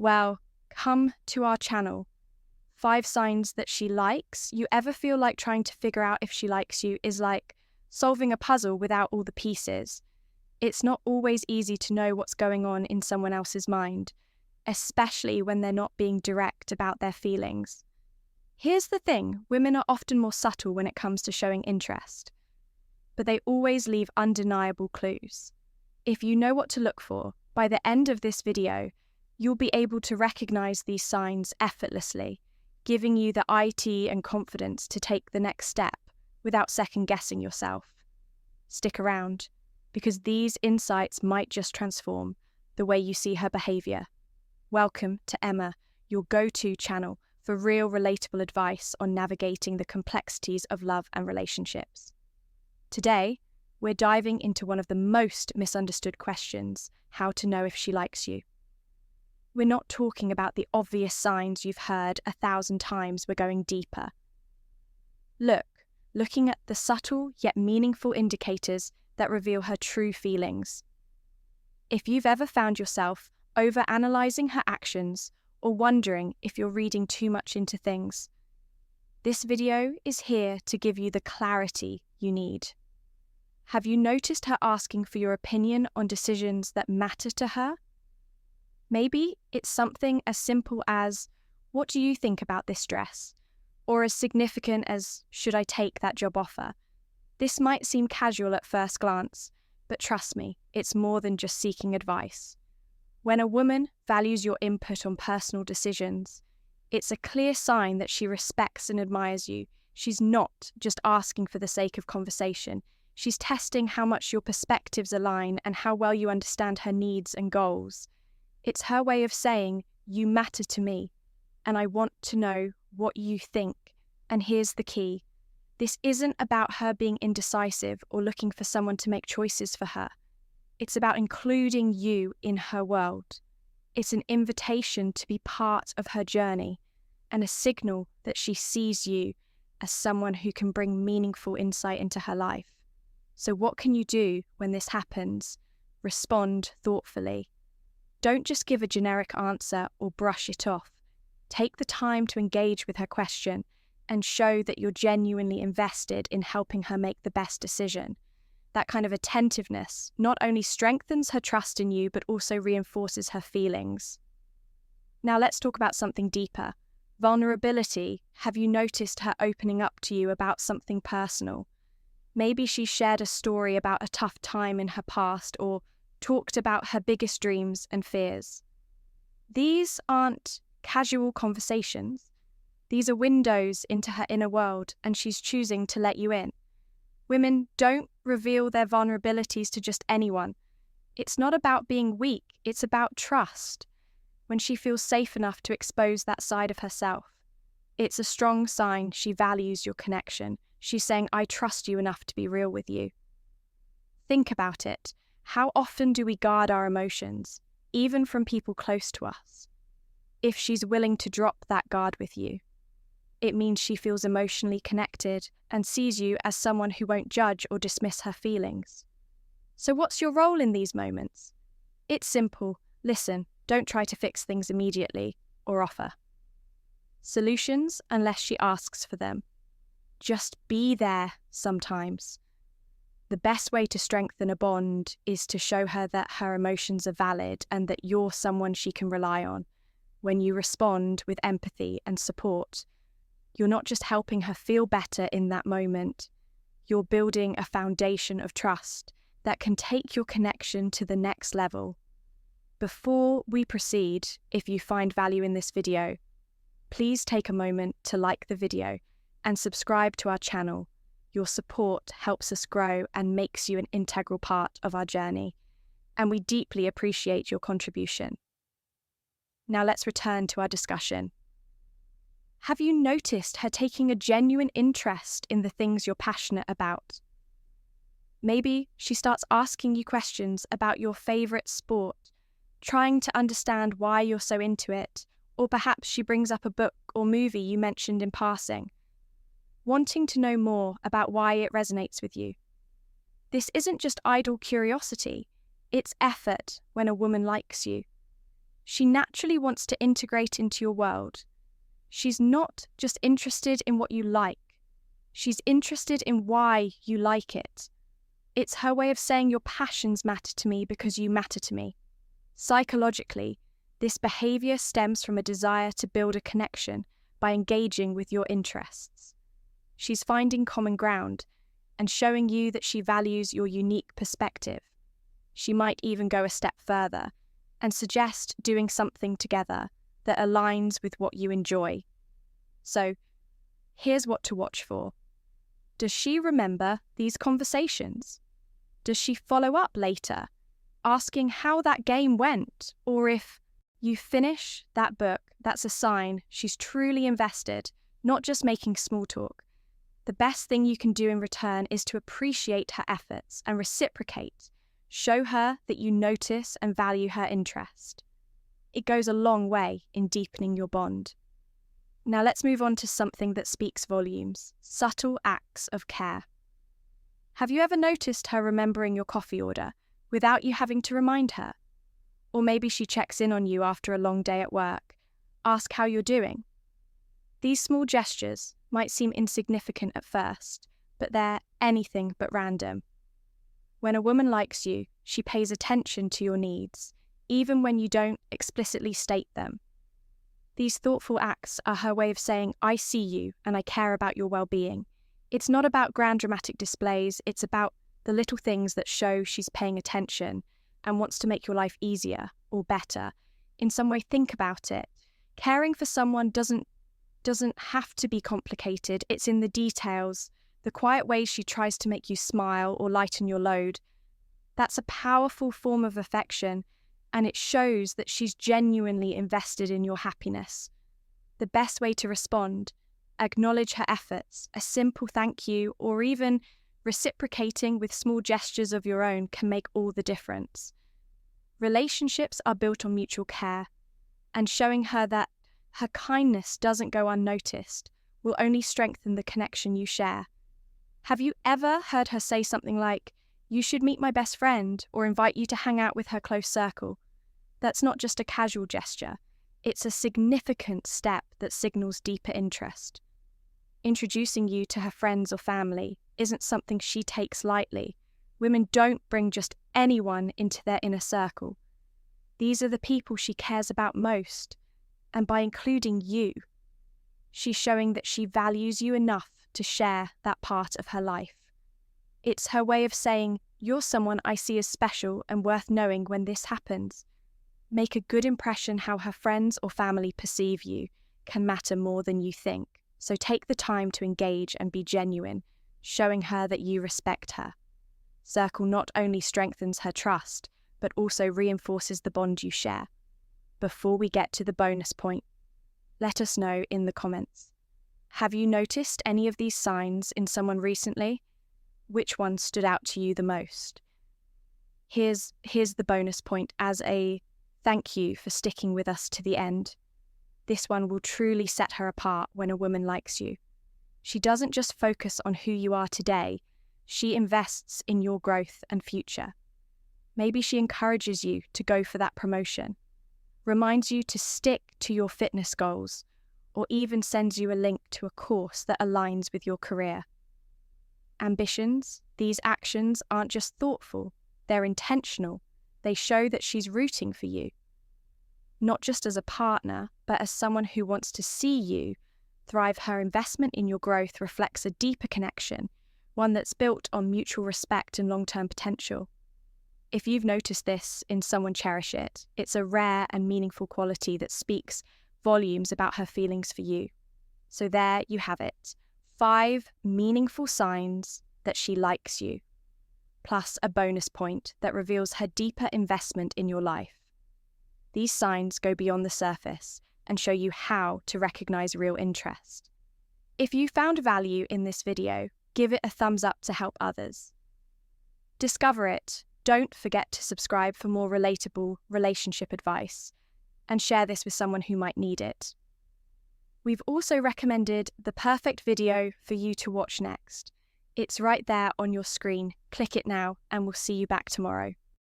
Well, come to our channel. 5 signs that she likes. You ever feel like trying to figure out if she likes you is like solving a puzzle without all the pieces? It's not always easy to know what's going on in someone else's mind, especially when they're not being direct about their feelings. Here's the thing, women are often more subtle when it comes to showing interest, but they always leave undeniable clues. If you know what to look for, by the end of this video, you'll be able to recognize these signs effortlessly, giving you the IT and confidence to take the next step without second-guessing yourself. Stick around, because these insights might just transform the way you see her behavior. Welcome to Emma, your go-to channel for real relatable advice on navigating the complexities of love and relationships. Today, we're diving into one of the most misunderstood questions: how to know if she likes you. We're not talking about the obvious signs you've heard 1,000 times. We're going deeper. Looking at the subtle yet meaningful indicators that reveal her true feelings. If you've ever found yourself overanalyzing her actions or wondering if you're reading too much into things, this video is here to give you the clarity you need. Have you noticed her asking for your opinion on decisions that matter to her? Maybe it's something as simple as, "What do you think about this dress?" Or as significant as, "Should I take that job offer?" This might seem casual at first glance, but trust me, it's more than just seeking advice. When a woman values your input on personal decisions, it's a clear sign that she respects and admires you. She's not just asking for the sake of conversation. She's testing how much your perspectives align and how well you understand her needs and goals. It's her way of saying, "You matter to me, and I want to know what you think." And here's the key. This isn't about her being indecisive or looking for someone to make choices for her. It's about including you in her world. It's an invitation to be part of her journey and a signal that she sees you as someone who can bring meaningful insight into her life. So what can you do when this happens? Respond thoughtfully. Don't just give a generic answer or brush it off. Take the time to engage with her question and show that you're genuinely invested in helping her make the best decision. That kind of attentiveness not only strengthens her trust in you, but also reinforces her feelings. Now let's talk about something deeper. Vulnerability. Have you noticed her opening up to you about something personal? Maybe she shared a story about a tough time in her past or talked about her biggest dreams and fears. These aren't casual conversations. These are windows into her inner world, and she's choosing to let you in. Women don't reveal their vulnerabilities to just anyone. It's not about being weak, it's about trust. When she feels safe enough to expose that side of herself, it's a strong sign she values your connection. She's saying, "I trust you enough to be real with you." Think about it. How often do we guard our emotions, even from people close to us? If she's willing to drop that guard with you, it means she feels emotionally connected and sees you as someone who won't judge or dismiss her feelings. So what's your role in these moments? It's simple. Listen, don't try to fix things immediately or offer solutions unless she asks for them. Just be there sometimes. The best way to strengthen a bond is to show her that her emotions are valid and that you're someone she can rely on. When you respond with empathy and support, you're not just helping her feel better in that moment, you're building a foundation of trust that can take your connection to the next level. Before we proceed, if you find value in this video, please take a moment to like the video and subscribe to our channel. Your support helps us grow and makes you an integral part of our journey, and we deeply appreciate your contribution. Now let's return to our discussion. Have you noticed her taking a genuine interest in the things you're passionate about? Maybe she starts asking you questions about your favorite sport, trying to understand why you're so into it, or perhaps she brings up a book or movie you mentioned in passing, wanting to know more about why it resonates with you. This isn't just idle curiosity, it's effort when a woman likes you. She naturally wants to integrate into your world. She's not just interested in what you like. She's interested in why you like it. It's her way of saying your passions matter to me because you matter to me. Psychologically, this behavior stems from a desire to build a connection by engaging with your interests. She's finding common ground and showing you that she values your unique perspective. She might even go a step further and suggest doing something together that aligns with what you enjoy. So, here's what to watch for. Does she remember these conversations? Does she follow up later, asking how that game went? Or if you finish that book, that's a sign she's truly invested, not just making small talk. The best thing you can do in return is to appreciate her efforts and reciprocate. Show her that you notice and value her interest. It goes a long way in deepening your bond. Now let's move on to something that speaks volumes: subtle acts of care. Have you ever noticed her remembering your coffee order without you having to remind her? Or maybe she checks in on you after a long day at work, ask how you're doing. These small gestures might seem insignificant at first, but they're anything but random. When a woman likes you, she pays attention to your needs, even when you don't explicitly state them. These thoughtful acts are her way of saying, I see you and I care about your well-being. It's not about grand dramatic displays, it's about the little things that show she's paying attention and wants to make your life easier or better. In some way, think about it. Caring for someone doesn't have to be complicated. It's in the details, the quiet ways she tries to make you smile or lighten your load. That's a powerful form of affection, and it shows that she's genuinely invested in your happiness. The best way to respond: acknowledge her efforts. A simple thank you, or even reciprocating with small gestures of your own, can make all the difference. Relationships are built on mutual care, and showing her that her kindness doesn't go unnoticed will only strengthen the connection you share. Have you ever heard her say something like, "You should meet my best friend," or invite you to hang out with her close circle? That's not just a casual gesture. It's a significant step that signals deeper interest. Introducing you to her friends or family isn't something she takes lightly. Women don't bring just anyone into their inner circle. These are the people she cares about most, and by including you, she's showing that she values you enough to share that part of her life. It's her way of saying, you're someone I see as special and worth knowing when this happens. Make a good impression. How her friends or family perceive you can matter more than you think. So take the time to engage and be genuine, showing her that you respect her. Circle not only strengthens her trust, but also reinforces the bond you share. Before we get to the bonus point, let us know in the comments. Have you noticed any of these signs in someone recently? Which one stood out to you the most? Here's the bonus point as a thank you for sticking with us to the end. This one will truly set her apart when a woman likes you. She doesn't just focus on who you are today, she invests in your growth and future. Maybe she encourages you to go for that promotion, reminds you to stick to your fitness goals, or even sends you a link to a course that aligns with your career. Ambitions, these actions aren't just thoughtful, they're intentional. They show that she's rooting for you, not just as a partner, but as someone who wants to see you thrive. Her investment in your growth reflects a deeper connection, one that's built on mutual respect and long-term potential. If you've noticed this in someone, cherish it. It's a rare and meaningful quality that speaks volumes about her feelings for you. So there you have it. 5 meaningful signs that she likes you, plus a bonus point that reveals her deeper investment in your life. These signs go beyond the surface and show you how to recognize real interest. If you found value in this video, give it a thumbs up to help others. Discover it. Don't forget to subscribe for more relatable relationship advice, and share this with someone who might need it. We've also recommended the perfect video for you to watch next. It's right there on your screen. Click it now, and we'll see you back tomorrow.